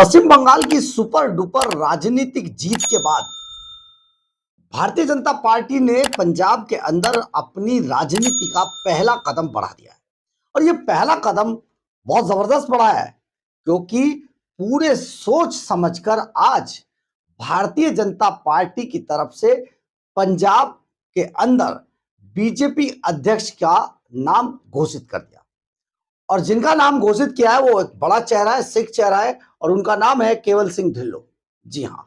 पश्चिम बंगाल की super duper राजनीतिक जीत के बाद भारतीय जनता पार्टी ने पंजाब के अंदर अपनी राजनीति का पहला कदम बढ़ा दिया है। और ये पहला कदम बहुत जबरदस्त बढ़ा है, क्योंकि पूरे सोच समझकर आज भारतीय जनता पार्टी की तरफ से पंजाब के अंदर बीजेपी अध्यक्ष का नाम घोषित कर दिया। और जिनका नाम घोषित किया है वो एक बड़ा चेहरा है, सिख चेहरा है, और उनका नाम है केवल सिंह ढिल्लों। जी हाँ,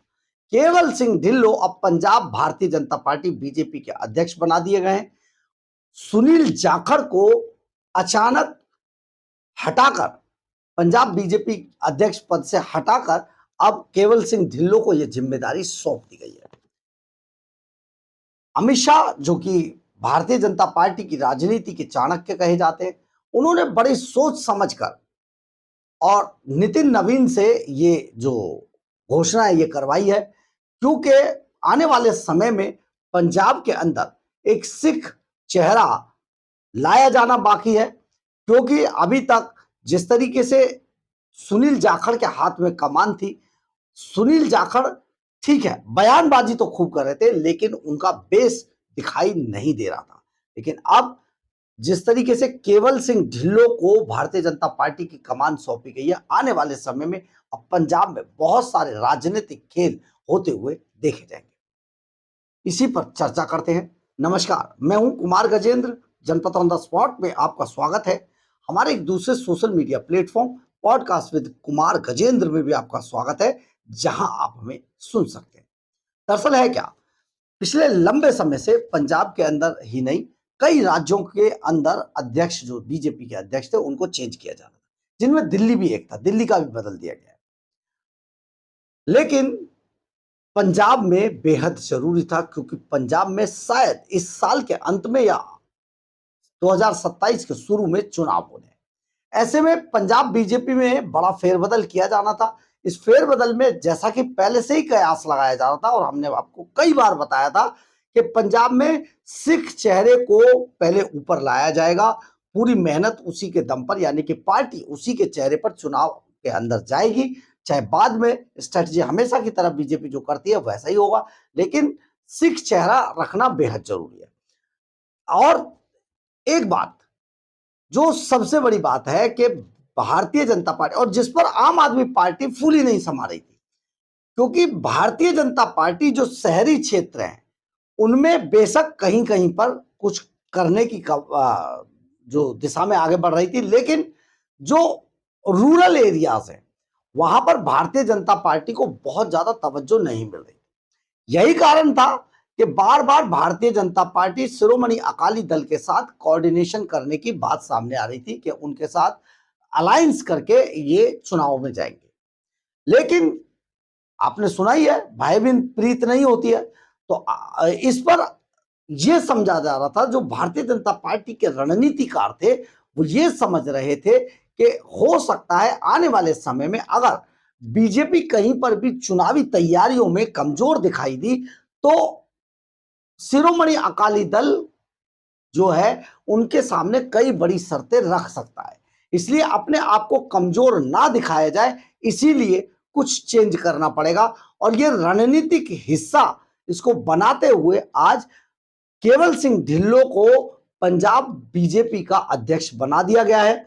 केवल सिंह ढिल्लों अब पंजाब भारतीय जनता पार्टी बीजेपी के अध्यक्ष बना दिए गए हैं। सुनील जाखड़ को अचानक हटाकर, पंजाब बीजेपी अध्यक्ष पद से हटाकर अब केवल सिंह ढिल्लों को यह जिम्मेदारी सौंप दी गई है। अमित शाह, जो कि भारतीय जनता पार्टी की राजनीति के चाणक्य कहे जाते हैं, उन्होंने बड़ी सोच समझकर और नितिन नवीन से ये जो घोषणा है ये करवाई है, क्योंकि आने वाले समय में पंजाब के अंदर एक सिख चेहरा लाया जाना बाकी है। क्योंकि अभी तक जिस तरीके से सुनील जाखड़ के हाथ में कमान थी, सुनील जाखड़ ठीक है बयानबाजी तो खूब कर रहे थे, लेकिन उनका बेस दिखाई नहीं दे रहा था। लेकिन अब जिस तरीके से केवल सिंह ढिल्लों को भारतीय जनता पार्टी की कमान सौंपी गई है, आने वाले समय में अब पंजाब में बहुत सारे राजनीतिक खेल होते हुए देखे जाएंगे। इसी पर चर्चा करते हैं। नमस्कार, मैं हूं कुमार गजेंद्र। जनपद ऑन द स्पॉट में आपका स्वागत है। हमारे एक दूसरे social media platform podcast with Kumar Gajendra में भी आपका स्वागत है, जहां आप हमें सुन सकते हैं। दरअसल है क्या, पिछले लंबे समय से पंजाब के अंदर ही नहीं, कई राज्यों के अंदर अध्यक्ष जो बीजेपी के अध्यक्ष थे उनको चेंज किया जा रहा था, जिनमें दिल्ली भी एक था। दिल्ली का भी बदल दिया गया, लेकिन पंजाब में बेहद जरूरी था, क्योंकि पंजाब में शायद इस साल के अंत में या 2027 के शुरू में चुनाव होने। ऐसे में पंजाब बीजेपी में बड़ा फेरबदल किया जाना था। इस फेरबदल में जैसा कि पहले से ही कयास लगाया जा रहा था, और हमने आपको कई बार बताया था कि पंजाब में सिख चेहरे को पहले ऊपर लाया जाएगा, पूरी मेहनत उसी के दम पर, यानी कि पार्टी उसी के चेहरे पर चुनाव के अंदर जाएगी। चाहे बाद में स्ट्रेटजी हमेशा की तरह बीजेपी जो करती है वैसा ही होगा, लेकिन सिख चेहरा रखना बेहद जरूरी है। और एक बात जो सबसे बड़ी बात है कि भारतीय जनता पार्टी, और जिस पर आम आदमी पार्टी फूली नहीं समा रही थी, क्योंकि भारतीय जनता पार्टी जो शहरी क्षेत्र हैं उनमें बेशक कहीं कहीं पर कुछ करने की जो दिशा में आगे बढ़ रही थी, लेकिन जो रूरल एरियाज हैं वहां पर भारतीय जनता पार्टी को बहुत ज्यादा तवज्जो नहीं मिल रही। यही कारण था कि बार बार भारतीय जनता पार्टी शिरोमणि अकाली दल के साथ कोऑर्डिनेशन करने की बात सामने आ रही थी कि उनके साथ अलायंस करके ये चुनाव में जाएंगे। लेकिन आपने सुना ही है, भाई बिन प्रीत नहीं होती है। तो इस पर यह समझा जा रहा था, जो भारतीय जनता पार्टी के रणनीतिकार थे वो ये समझ रहे थे कि हो सकता है आने वाले समय में अगर बीजेपी कहीं पर भी चुनावी तैयारियों में कमजोर दिखाई दी तो शिरोमणि अकाली दल जो है उनके सामने कई बड़ी शर्तें रख सकता है। इसलिए अपने आप को कमजोर ना दिखाया जाए, इसीलिए कुछ चेंज करना पड़ेगा। और ये रणनीतिक हिस्सा इसको बनाते हुए आज केवल सिंह ढिल्लों को पंजाब बीजेपी का अध्यक्ष बना दिया गया है।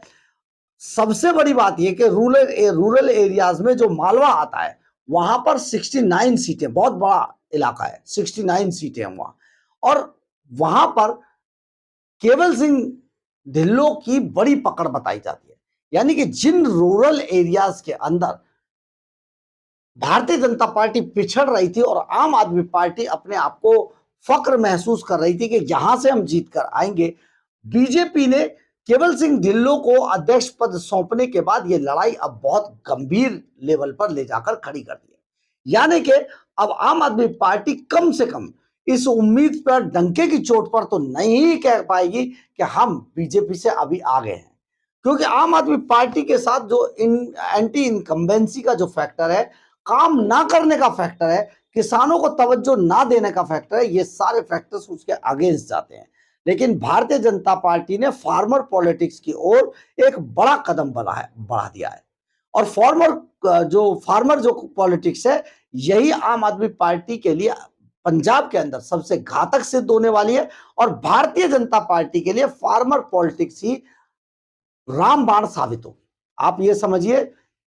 सबसे बड़ी बात यह कि रूरल एरियाज में जो मालवा आता है वहां पर 69 सीटें, बहुत बड़ा इलाका है, 69 सीटें हैं वहां, और वहां पर केवल सिंह ढिल्लों की बड़ी पकड़ बताई जाती है। यानी कि जिन रूरल एरियाज के अंदर भारतीय जनता पार्टी पिछड़ रही थी और आम आदमी पार्टी अपने आप को फक्र महसूस कर रही थी कि यहां से हम जीत कर आएंगे, बीजेपी ने केवल सिंह ढिल्लों को अध्यक्ष पद सौंपने के बाद यह लड़ाई अब बहुत गंभीर लेवल पर ले जाकर खड़ी कर दी है। यानी कि अब आम आदमी पार्टी कम से कम इस उम्मीद पर, डंके की चोट पर तो नहीं कह पाएगी कि हम बीजेपी से अभी आ गए हैं, क्योंकि आम आदमी पार्टी के साथ जो एंटी इनकम्बेंसी का जो फैक्टर है, काम ना करने का फैक्टर है, किसानों को तवज्जो ना देने का फैक्टर है, ये सारे फैक्टर्स उसके अगेंस्ट जाते हैं। लेकिन भारतीय जनता पार्टी ने फार्मर पॉलिटिक्स की ओर एक बड़ा कदम बढ़ा दिया है। और फार्मर जो पॉलिटिक्स है, यही आम आदमी पार्टी के लिए पंजाब के अंदर सबसे घातक सिद्ध होने वाली है। और भारतीय जनता पार्टी के लिए फार्मर पॉलिटिक्स ही रामबाण साबित होगी। आप ये समझिए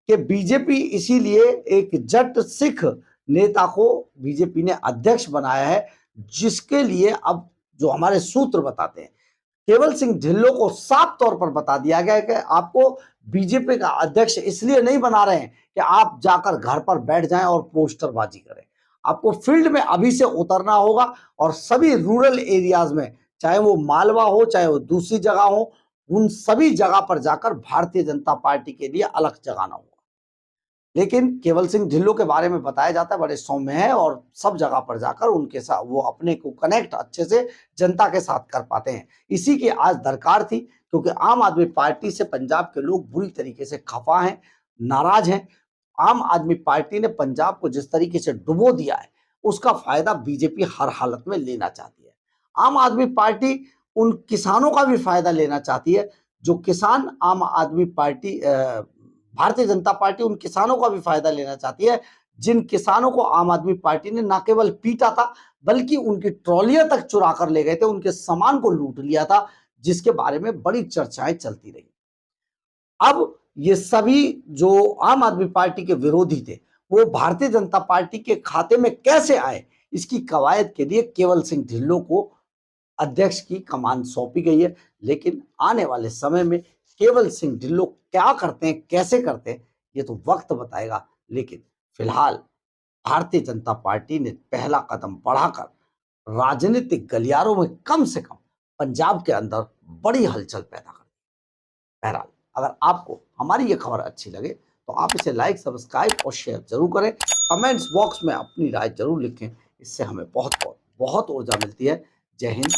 कि बीजेपी इसीलिए एक जट सिख नेता को बीजेपी ने अध्यक्ष बनाया है, जिसके लिए अब जो हमारे सूत्र बताते हैं, केवल सिंह ढिल्लों को साफ तौर पर बता दिया गया है कि आपको बीजेपी का अध्यक्ष इसलिए नहीं बना रहे हैं कि आप जाकर घर पर बैठ जाएं और पोस्टरबाजी करें। आपको फील्ड में अभी से उतरना होगा और सभी रूरल एरियाज में, चाहे वो मालवा हो चाहे वो दूसरी जगह हो, उन सभी जगह पर जाकर भारतीय जनता पार्टी के लिए अलग जगाना होगा। लेकिन केवल सिंह ढिल्लों के बारे में बताया जाता है बड़े सौम्य है और सब जगह पर जाकर उनके साथ वो अपने को कनेक्ट अच्छे से जनता के साथ कर पाते हैं। इसी की आज दरकार थी, क्योंकि आम आदमी पार्टी से पंजाब के लोग बुरी तरीके से खफा हैं, नाराज हैं। आम आदमी पार्टी ने पंजाब को जिस तरीके से डुबो दिया है, उसका फायदा बीजेपी हर हालत में लेना चाहती है। आम आदमी पार्टी उन किसानों का भी फायदा लेना चाहती है जो किसान आम आदमी पार्टी भारतीय जनता पार्टी उन किसानों का भी फायदा लेना चाहती है जिन किसानों को आम आदमी पार्टी ने न केवल पीटा था, बल्कि उनकी ट्रॉलियां तक चुरा कर ले गए थे, उनके सामान को लूट लिया था, जिसके बारे में बड़ी चर्चाएं चलती रही। अब ये सभी जो आम आदमी पार्टी के विरोधी थे, वो भारतीय जनता पार्टी के खाते में कैसे आए, इसकी कवायद के लिए केवल सिंह ढिल्लों को अध्यक्ष की कमान सौंपी गई है। लेकिन आने वाले समय में केवल सिंह ढिल्लों क्या करते हैं, कैसे करते हैं, ये तो वक्त बताएगा। लेकिन फिलहाल भारतीय जनता पार्टी ने पहला कदम बढ़ाकर राजनीतिक गलियारों में कम से कम पंजाब के अंदर बड़ी हलचल पैदा कर दी। बहरहाल, अगर आपको हमारी ये खबर अच्छी लगे तो आप इसे लाइक, सब्सक्राइब और शेयर जरूर करें। कमेंट्स बॉक्स में अपनी राय जरूर लिखें, इससे हमें बहुत बहुत बहुत ऊर्जा मिलती है। जय हिंद।